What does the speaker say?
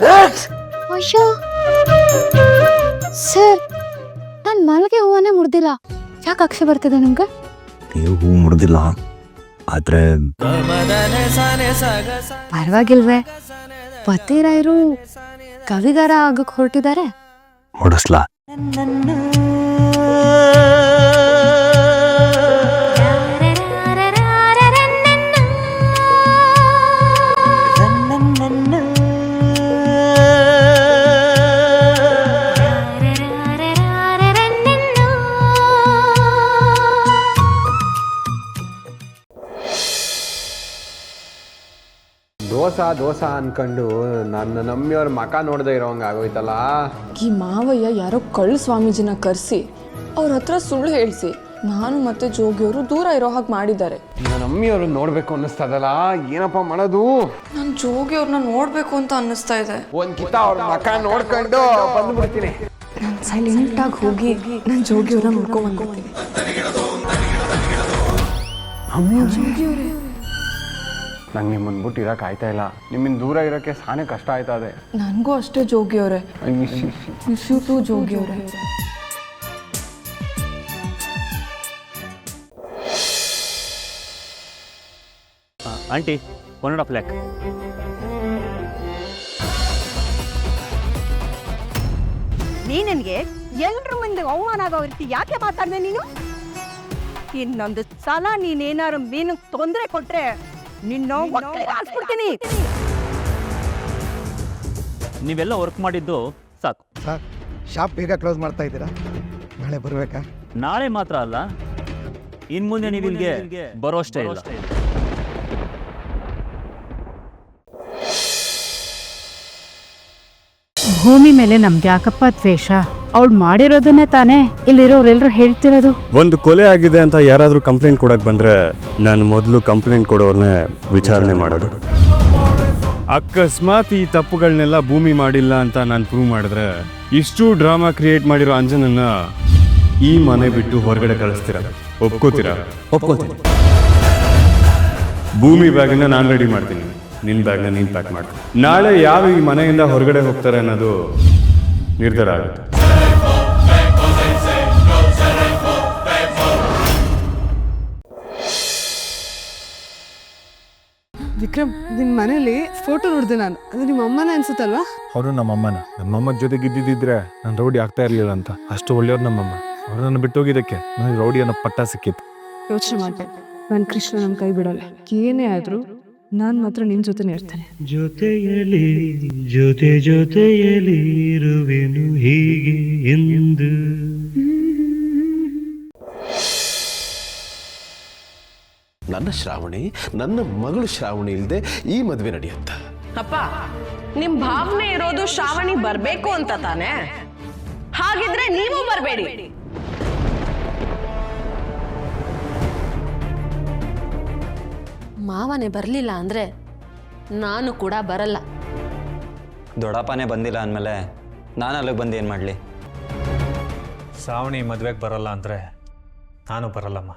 ಅಯ್ಯೋ ಸರ್, ನಾನು ಮಲ್ಗೆ ಹೂವನ್ನೇ ಮುಡ್ದಿಲ್ಲ. ಯಾಕೆ ಅಕ್ಷೆ ಬರ್ತಿದೆ ನಿಮ್ಗೆ? ನೀವು ಹೂ ಮುಡ್ದಿಲ್ಲ ಆದ್ರೆ ಪರವಾಗಿಲ್ವೇ, ಪತಿರಾಯರು ಕವಿಗಾರ ಆಗಕ್ಕೆ ಹೊರಟಿದ್ದಾರೆ. ಮುಡಿಸ್ಲಾ? ದೋಸಾ ಅನ್ಕೊಂಡು ನನ್ನ ನಮ್ಮಿಯವ್ರ ಮಕ ನೋಡ್ದೆ ಇರೋಂಗ ಆಗೋಯ್ತಲ್ಲ. ಈ ಮಾವಯ್ಯ ಯಾರೋ ಕಳ್ಳ ಸ್ವಾಮೀಜಿನ ಕರೆಸಿ ಅವ್ರ ಹತ್ರ ಸುಳ್ಳು ಹೇಳಿಸಿ ನಾನು ಮತ್ತೆ ಜೋಗಿಯವರು ದೂರ ಇರೋ ಹಾಗೆ ಮಾಡಿದ್ದಾರೆ. ನನ್ನ ನಮ್ಮಿಯವ್ರು ನೋಡ್ಬೇಕು ಅನ್ನಿಸ್ತದಲ್ಲ, ಏನಪ್ಪ ಮಾಡೋದು? ನಾನು ಜೋಗಿಯವ್ರನ್ನ ನೋಡ್ಬೇಕು ಅಂತ ಅನ್ನಿಸ್ತಾ ಇದೆ. ಒಂದ್ ಕಿತ ಅವ್ರ ಮಕ ನೋಡ್ಕೊಂಡು ಬಂದ್ಬಿಡ್ತೀನಿ. ನಾನು ಸೈಲೆಂಟಾಗಿ ಹೋಗಿ ನಾನು ಜೋಗಿಯವ್ರನ್ನ ನೋಡ್ಕೊಂಡ್ ಬಂದ್ಬಿಡ್ತೀನಿ. ಜೋಗಿಯವ್ರೆ, ನಂಗೆ ನಿಮ್ಮನ್ನು ಬಿಟ್ಟು ಇರೋಕೆ ಆಯ್ತಾ ಇಲ್ಲ. ನಿಮ್ಮಿಂದ ದೂರ ಇರೋಕ್ಕೆ ಸಾನೇ ಕಷ್ಟ ಆಯ್ತಾ ಇದೆ. ನನಗೂ ಅಷ್ಟೇ ಜೋಗಿಯವ್ರೆ. ಮಿಸ್ ಯು ಟು ಜೋಗಿಯವ್ರೆ. Aunty 1.5 lakh. ನೀ ನನಗೆ ಎಲ್ರ ಮುಂದೆ ಅವಮಾನ ಆಗೋ ರೀತಿ ಯಾಕೆ ಮಾತಾಡ್ದೆ ನೀನು? ಇನ್ನೊಂದು ಸಲ ನೀನೇನಾರು ಮೀನಿಗೆ ತೊಂದರೆ ಕೊಟ್ರೆ ನಿನ್ನ ಹಾಕ್ಬಿಡ್ತೀನಿ. ನೀವೆಲ್ಲ ವರ್ಕ್ ಮಾಡಿದ್ದು ಸಾಕು. ಸರ್, ಶಾಪ್ ಬೇಗ ಕ್ಲೋಸ್ ಮಾಡ್ತಾ ಇದ್ದೀರಾ? ನಾಳೆ ಬರಬೇಕಾ? ನಾಳೆ ಮಾತ್ರ ಅಲ್ಲ, ಇನ್ ಮುಂದೆ ನೀವು ಇಲ್ಲಿಗೆ ಬರೋಷ್ಟೇ ಇಲ್ಲ. ಭೂಮಿ ಮೇಲೆ ನಮ್ಗೆ ಯಾಕಪ್ಪ ದ್ವೇಷ? ಅವಳು ಮಾಡಿರೋದನ್ನೇ ತಾನೇ ಇಲ್ಲಿರೋರೆಲ್ಲರೂ ಹೇಳ್ತಿರೋದು. ಒಂದು ಕೊಲೆ ಆಗಿದೆ ಅಂತ ಯಾರಾದ್ರೂ ಕಂಪ್ಲೇಂಟ್ ಕೊಡಕ್ ಬಂದ್ರೆ ನಾನು ಮೊದಲು ಕಂಪ್ಲೇಂಟ್ ಕೊಡೋರ್ನೇ ವಿಚಾರಣೆ ಮಾಡೋದು. ಅಕಸ್ಮಾತ್ ಈ ತಪ್ಪುಗಳನ್ನೆಲ್ಲ ಭೂಮಿ ಮಾಡಿಲ್ಲ ಅಂತ ನಾನು ಪ್ರೂವ್ ಮಾಡಿದ್ರೆ ಇಷ್ಟು ಡ್ರಾಮಾ ಕ್ರಿಯೇಟ್ ಮಾಡಿರೋ ಅಂಜನನ್ನ ಈ ಮನೆ ಬಿಟ್ಟು ಹೊರಗಡೆ ಕಳಿಸ್ತೀರ? ಒಪ್ಕೋತೀರಾ? ಒಪ್ಕೋತೀನಿ. ಭೂಮಿ ಬ್ಯಾಗನ್ನ ನಾನು ರೆಡಿ ಮಾಡ್ತೀನಿ, ನಿನ್ನ ಬ್ಯಾಗ್ನ ನೀನು ಪ್ಯಾಕ್ ಮಾಡ್ತೀನಿ. ನಾಳೆ ಯಾವ ಈ ಮನೆಯಿಂದ ಹೊರಗಡೆ ಹೋಗ್ತಾರೆ ಅನ್ನೋದು ನಿರ್ಧಾರ ಆಗುತ್ತೆ. ವಿಕ್ರಮ್, ನಿನ್ನ ಮನೇಲಿ ಫೋಟೋ ನೋಡಿದೆ ನಾನು. ಅದು ನಿಮ್ಮ ಅಮ್ಮನ ಅನ್ಸುತ್ತಲ್ವಾ? ಅವರು ನಮ್ಮಮ್ಮನ. ನಮ್ಮಮ್ಮ ಜೊತೆಗೆ ಇದ್ದಿದ್ದಿದ್ರೆ ನಾನು ರೌಡಿ ಆಗ್ತಾ ಇರಲಿಲ್ಲ ಅಂತ. ಅಷ್ಟು ಒಳ್ಳೆಯವ್ರು ನಮ್ಮಮ್ಮ. ಅವ್ರು ನನ್ನ ಬಿಟ್ಟೋಗಿದ್ದಕ್ಕೆ ನನಗೆ ರೌಡಿ ಅನ್ನೋ ಪಟ್ಟ ಸಿಕ್ಕಿತ್ತು. ಯೋಚನೆ ಮಾಡ್ತೆ, ನನ್ನ ಕೃಷ್ಣ ನಮ್ಮ ಕೈ ಬಿಡಲ್ಲ. ಏನೇ ಆದ್ರೂ ನಾನು ಮಾತ್ರ ನಿನ್ನ ಜೊತೆನೇ ಇರ್ತೇನೆ. ಜೊತೆಯಲಿ ಜೊತೆಯಲಿ ಇರುವೆನು ಹೀಗೆ ಎಂದು. ನನ್ನ ಶ್ರಾವಣಿ, ನನ್ನ ಮಗಳು ಶ್ರಾವಣಿ ಇಲ್ಲದೆ ಈ ಮದುವೆ ನಡೆಯುತ್ತ? ಅಪ್ಪ, ನಿಮ್ ಭಾವನೆ ಇರೋದು ಶ್ರಾವಣಿ ಬರ್ಬೇಕು ಅಂತ ತಾನೆ? ಹಾಗಿದ್ರೆ ನೀವು ಬರಬೇಡಿ. ಮಾವನೇ ಬರಲಿಲ್ಲ ಅಂದ್ರೆ ನಾನು ಕೂಡ ಬರಲ್ಲ. ದೊಡ್ಡಪ್ಪನೇ ಬಂದಿಲ್ಲ ಅಂದಮೇಲೆ ನಾನು ಅಲ್ಲಿಗೆ ಬಂದು ಏನು ಮಾಡಲಿ? ಶ್ರಾವಣಿ ಮದುವೆಗೆ ಬರಲ್ಲ ಅಂದರೆ ನಾನು ಬರಲ್ಲಮ್ಮ.